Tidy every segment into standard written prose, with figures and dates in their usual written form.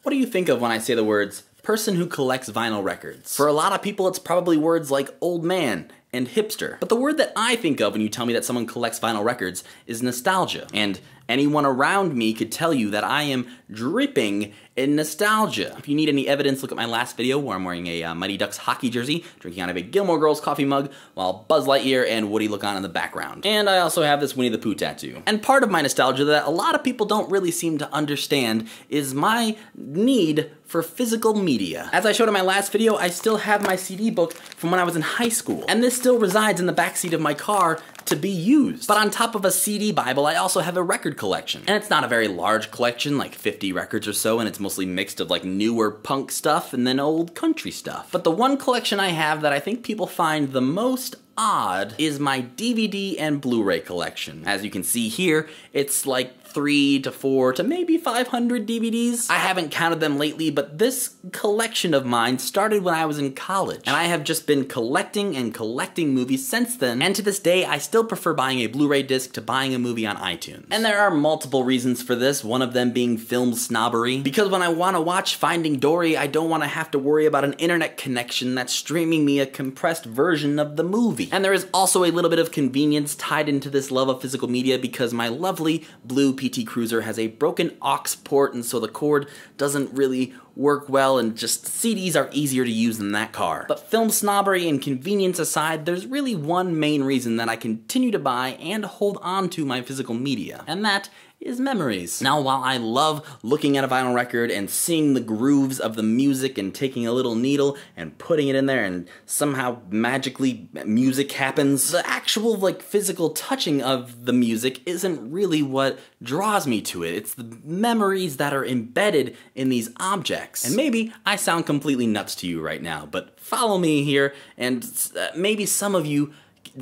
What do you think of when I say the words, person who collects vinyl records? For a lot of people, it's probably words like old man and hipster. But the word that I think of when you tell me that someone collects vinyl records is nostalgia. And anyone around me could tell you that I am dripping in nostalgia. If you need any evidence, look at my last video where I'm wearing a Mighty Ducks hockey jersey, drinking out of a Gilmore Girls coffee mug, while Buzz Lightyear and Woody look on in the background. And I also have this Winnie the Pooh tattoo. And part of my nostalgia that a lot of people don't really seem to understand is my need for physical media. As I showed in my last video, I still have my CD book from when I was in high school. And this still resides in the backseat of my car to be used. But on top of a CD Bible, I also have a record collection. And it's not a very large collection, like 50 records or so, and it's mostly mixed of like newer punk stuff and then old country stuff. But the one collection I have that I think people find the most odd is my DVD and Blu-ray collection. As you can see here, it's like 3 to 4 to maybe 500 DVDs. I haven't counted them lately, but this collection of mine started when I was in college, and I have just been collecting and collecting movies since then, and to this day, I still prefer buying a Blu-ray disc to buying a movie on iTunes. And there are multiple reasons for this, one of them being film snobbery. Because when I want to watch Finding Dory, I don't want to have to worry about an internet connection that's streaming me a compressed version of the movie. And there is also a little bit of convenience tied into this love of physical media because my lovely blue PT Cruiser has a broken aux port, and so the cord doesn't really work well, and just CDs are easier to use than that car. But film snobbery and convenience aside, there's really one main reason that I continue to buy and hold on to my physical media, and that is memories. Now, while I love looking at a vinyl record and seeing the grooves of the music and taking a little needle and putting it in there and somehow magically music happens, the actual like physical touching of the music isn't really what draws me to it. It's the memories that are embedded in these objects. And maybe I sound completely nuts to you right now, but follow me here, and maybe some of you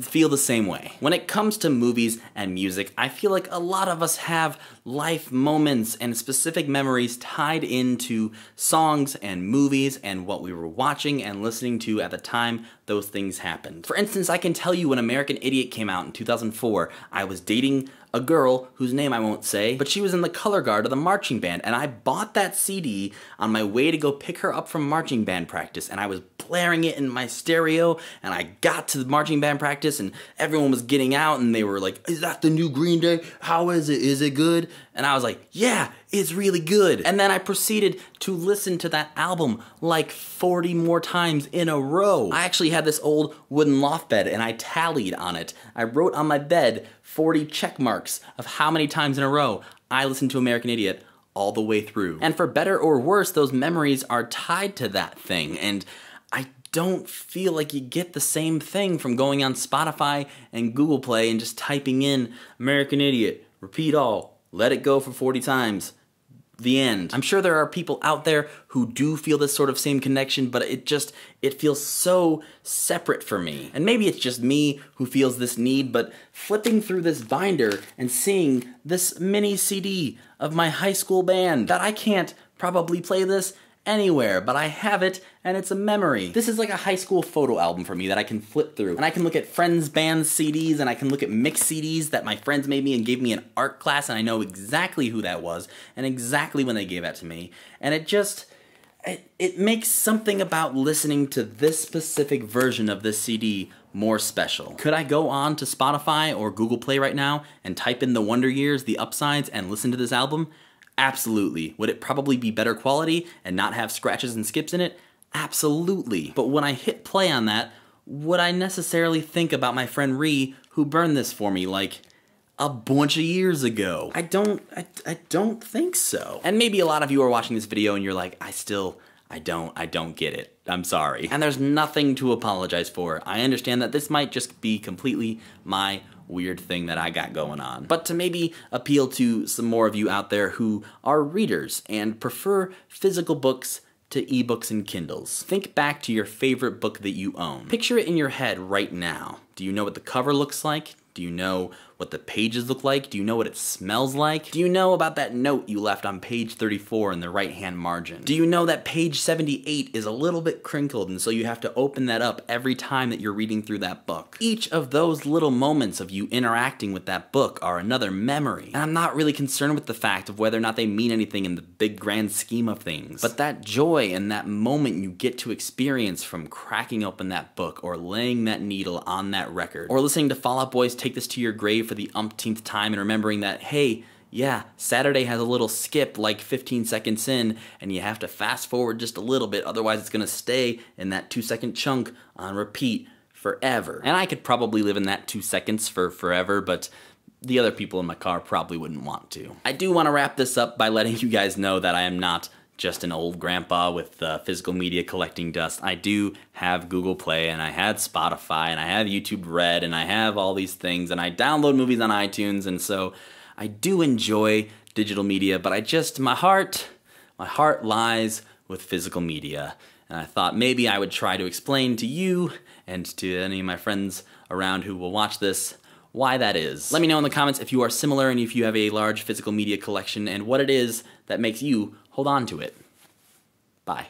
feel the same way. When it comes to movies and music, I feel like a lot of us have life moments and specific memories tied into songs and movies and what we were watching and listening to at the time those things happened. For instance, I can tell you when American Idiot came out in 2004, I was dating a girl whose name I won't say, but she was in the color guard of the marching band, and I bought that CD on my way to go pick her up from marching band practice, and I was blaring it in my stereo, and I got to the marching band practice, and everyone was getting out, and they were like, "Is that the new Green Day? How is it? Is it good?" And I was like, "Yeah, it's really good." And then I proceeded to listen to that album like 40 more times in a row. I actually had this old wooden loft bed, and I tallied on it. I wrote on my bed 40 check marks of how many times in a row I listened to American Idiot all the way through. And for better or worse, those memories are tied to that thing, and I don't feel like you get the same thing from going on Spotify and Google Play and just typing in American Idiot, repeat all, let it go for 40 times. The end. I'm sure there are people out there who do feel this sort of same connection, but it feels so separate for me. And maybe it's just me who feels this need, but flipping through this binder and seeing this mini CD of my high school band that I can't probably play this anywhere, but I have it, and it's a memory. This is like a high school photo album for me that I can flip through, and I can look at friends' band CDs, and I can look at mix CDs that my friends made me and gave me in art class, and I know exactly who that was, and exactly when they gave that to me, and it makes something about listening to this specific version of this CD more special. Could I go on to Spotify or Google Play right now and type in The Wonder Years, The Upsides, and listen to this album? Absolutely. Would it probably be better quality and not have scratches and skips in it? Absolutely. But when I hit play on that, would I necessarily think about my friend Ree who burned this for me like a bunch of years ago? I don't think so. And maybe a lot of you are watching this video and you're like, I don't get it. I'm sorry. And there's nothing to apologize for. I understand that this might just be completely my weird thing that I got going on. But to maybe appeal to some more of you out there who are readers and prefer physical books to ebooks and Kindles, think back to your favorite book that you own. Picture it in your head right now. Do you know what the cover looks like? Do you know what what the pages look like? Do you know what it smells like? Do you know about that note you left on page 34 in the right-hand margin? Do you know that page 78 is a little bit crinkled, and so you have to open that up every time that you're reading through that book? Each of those little moments of you interacting with that book are another memory. And I'm not really concerned with the fact of whether or not they mean anything in the big grand scheme of things. But that joy and that moment you get to experience from cracking open that book, or laying that needle on that record, or listening to Fall Out Boy's Take This to Your Grave for the umpteenth time and remembering that, hey, yeah, Saturday has a little skip like 15 seconds in, and you have to fast forward just a little bit, otherwise it's gonna stay in that 2-second chunk on repeat forever. And I could probably live in that 2 seconds for forever, but the other people in my car probably wouldn't want to. I do want to wrap this up by letting you guys know that I am not just an old grandpa with physical media collecting dust. I do have Google Play, and I had Spotify, and I have YouTube Red, and I have all these things, and I download movies on iTunes, and so I do enjoy digital media, but my heart lies with physical media. And I thought maybe I would try to explain to you and to any of my friends around who will watch this why that is. Let me know in the comments if you are similar and if you have a large physical media collection and what it is that makes you hold on to it. Bye.